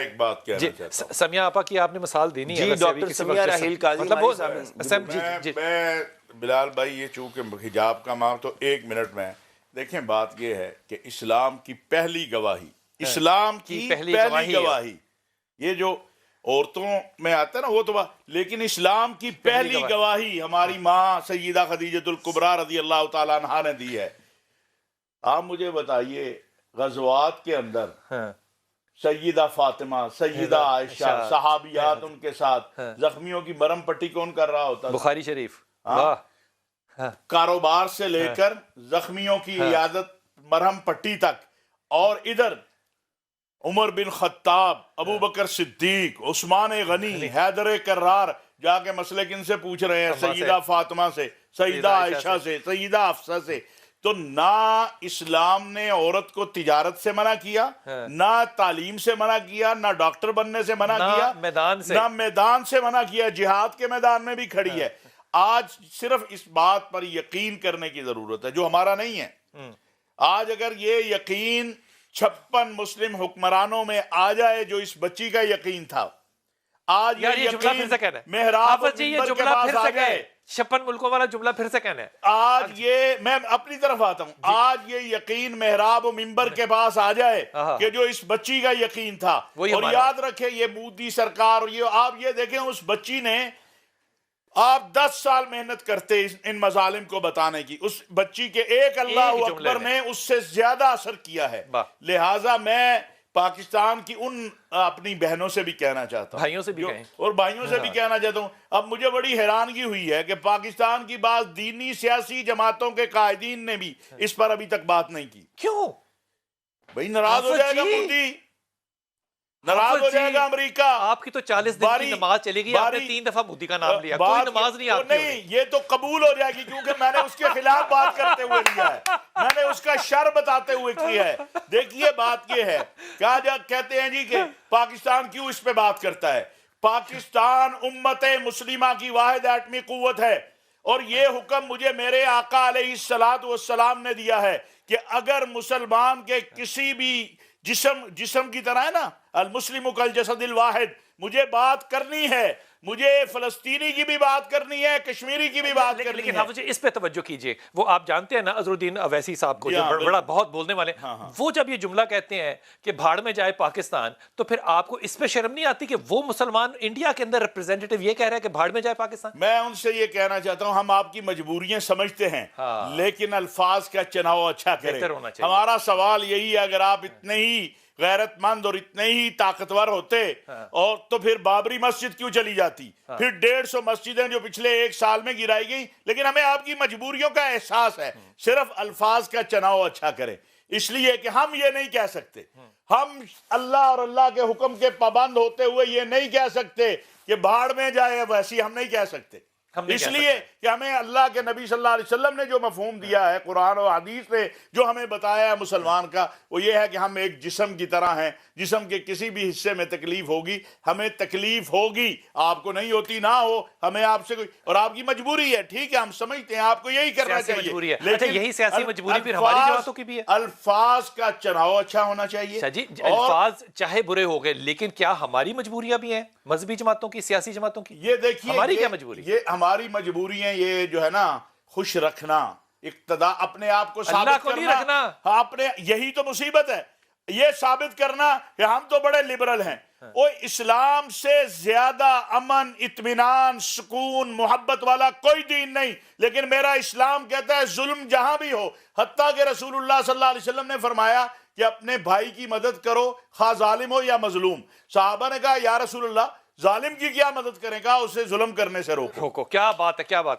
ایک بات کہنا چاہتا ہوں. سمیہ آپا کی آپ نے مثال دینی ہے. جی ڈاکٹر سمیہ راحیل قاضی مطلب ہماری وہ صاحب. میں بلال بھائی یہ چونکہ حجاب کا معاملہ تو 1 منٹ میں دیکھیں بات یہ ہے کہ اسلام کی پہلی گواہی اسلام کی پہلی گواہی یہ جو عورتوں میں آتا ہے نا وہ تو لیکن اسلام کی پہلی گواہی ہماری ماں سیدہ خدیجۃ الکبریٰ رضی اللہ تعالیٰ عنہا نے دی ہے. آپ مجھے بتائیے غزوات کے اندر سیدہ فاطمہ سیدہ عائشہ صحابیات ان کے ساتھ زخمیوں کی مرہم پٹی کون کر رہا ہوتا تھا؟ بخاری شریف. کاروبار سے لے کر زخمیوں کی عیادت مرہم پٹی تک. اور ادھر عمر بن خطاب ابو بکر صدیق عثمان غنی حیدر کرار جا کے مسئلے کن سے پوچھ رہے ہیں؟ سیدہ فاطمہ سے سیدہ عائشہ سے سیدہ حفصہ سے. تو نہ اسلام نے عورت کو تجارت سے منع کیا نہ تعلیم سے منع کیا نہ ڈاکٹر بننے سے منع کیا نہ میدان سے منع کیا. جہاد کے میدان میں بھی کھڑی ہے. آج صرف اس بات پر یقین کرنے کی ضرورت ہے جو ہمارا نہیں ہے. آج اگر یہ یقین 56 مسلم حکمرانوں میں آ جائے جو اس بچی کا یقین تھا, آج یہ یقین محراب و منبر کے پاس آ گئے. 56 ملکوں والا جملہ پھر سے کہنا ہے. آج یہ میں اپنی طرف آتا ہوں. آج یہ یقین محراب و منبر کے پاس آ جائے کہ جو اس بچی کا یقین تھا. اور یاد رکھیں یہ مودی سرکار اور یہ آپ یہ دیکھیں اس بچی نے آپ 10 سال محنت کرتے ان مظالم کو بتانے کی. اس بچی کے ایک اللہ اکبر نے اس سے زیادہ اثر کیا ہے. لہٰذا میں پاکستان کی ان اپنی بہنوں سے بھی کہنا چاہتا ہوں, بھائیوں سے بھی کہیں, اور بھائیوں سے بھی کہنا چاہتا ہوں. اب مجھے بڑی حیرانگی ہوئی ہے کہ پاکستان کی بعض دینی سیاسی جماعتوں کے قائدین نے بھی اس پر ابھی تک بات نہیں کی. کیوں بھئی ناراض ہو جائے گا مودی, ناراض ہو جائے گا امریکہ. آپ کی تو 40 دن کی نماز چلے گی, آپ نے 3 دفعہ مودی کا نام لیا, کوئی نماز نہیں آپ کی. نہیں یہ تو قبول ہو جائے گی کیونکہ میں نے اس کے خلاف بات کرتے ہوئے لیا ہے, میں نے اس کا شر بتاتے ہوئے کیا ہے. دیکھیے بات یہ ہے کہا کہتے ہیں جی کہ پاکستان کیوں اس پہ بات کرتا ہے. پاکستان امت مسلمہ کی واحد ایٹمی قوت ہے, اور یہ حکم مجھے میرے آقا علیہ السلام نے دیا ہے کہ اگر مسلمان کے کسی بھی جسم کی طرح ہے نا المسلم کالجسد الواحد, مجھے بات کرنی ہے, مجھے فلسطینی کی بھی بات کرنی ہے, کشمیری کی بھی بات کرنی ہے. لیکن آپ مجھے اس پہ توجہ کیجئے, وہ آپ جانتے ہیں نا عزر الدین اویسی صاحب کو جو بڑا بہت بولنے والے, وہ جب یہ جملہ کہتے ہیں کہ بھاڑ میں جائے پاکستان, تو پھر آپ کو اس پہ شرم نہیں آتی کہ وہ مسلمان انڈیا کے اندر ریپریزنٹیٹو یہ کہہ رہا ہے کہ بھاڑ میں جائے پاکستان؟ میں ان سے یہ کہنا چاہتا ہوں ہم آپ کی مجبوریاں سمجھتے ہیں لیکن الفاظ کا چناؤ اچھا کریں. ہمارا سوال یہی ہے اگر آپ اتنے ہی غیرت مند اور اتنے ہی طاقتور ہوتے اور تو پھر بابری مسجد کیوں چلی جاتی, پھر 150 مسجدیں جو پچھلے 1 سال میں گرائی گئی. لیکن ہمیں آپ کی مجبوریوں کا احساس ہے, صرف الفاظ کا چناؤ اچھا کریں. اس لیے کہ ہم یہ نہیں کہہ سکتے, ہم اللہ اور اللہ کے حکم کے پابند ہوتے ہوئے یہ نہیں کہہ سکتے کہ بھاڑ میں جائے, ویسی ہم نہیں کہہ سکتے. اس لیے کہ ہمیں اللہ کے نبی صلی اللہ علیہ وسلم نے جو مفہوم دیا ہے, قرآن و حدیث نے جو ہمیں بتایا ہے مسلمان کا, وہ یہ ہے کہ ہم ایک جسم کی طرح ہیں. جسم کے کسی بھی حصے میں تکلیف ہوگی, ہمیں تکلیف ہوگی, آپ کو نہیں ہوتی نہ ہو, ہمیں آپ سے کوئی, اور آپ کی مجبوری ہے, ٹھیک ہے ہم سمجھتے ہیں آپ کو یہی کرنا چاہیے, لیکن یہی سیاسی مجبوری پھر ہماری جماعتوں کی بھی ہے. الفاظ کا چناؤ اچھا ہونا چاہیے. جی الفاظ چاہے برے ہو گئے, لیکن کیا ہماری مجبوریاں بھی ہیں مذہبی جماعتوں کی, سیاسی جماعتوں کی؟ یہ دیکھیے ہماری کیا مجبوری, یہ ہماری مجبوری ہے, یہ جو ہے نا خوش رکھنا, اقتداء, اپنے آپ کو ثابت کرنا, اپنے, یہی تو مصیبت ہے, یہ ثابت کرنا کہ ہم تو بڑے لبرل ہیں. وہ اسلام سے زیادہ امن, اطمینان, سکون, محبت والا کوئی دین نہیں. لیکن میرا اسلام کہتا ہے ظلم جہاں بھی ہو, حتیٰ کہ رسول اللہ صلی اللہ علیہ وسلم نے فرمایا کہ اپنے بھائی کی مدد کرو خواہ ظالم ہو یا مظلوم. صحابہ نے کہا یا رسول اللہ ظالم کی کیا مدد کریں, کہا اسے ظلم کرنے سے روکو. کیا بات ہے, کیا بات.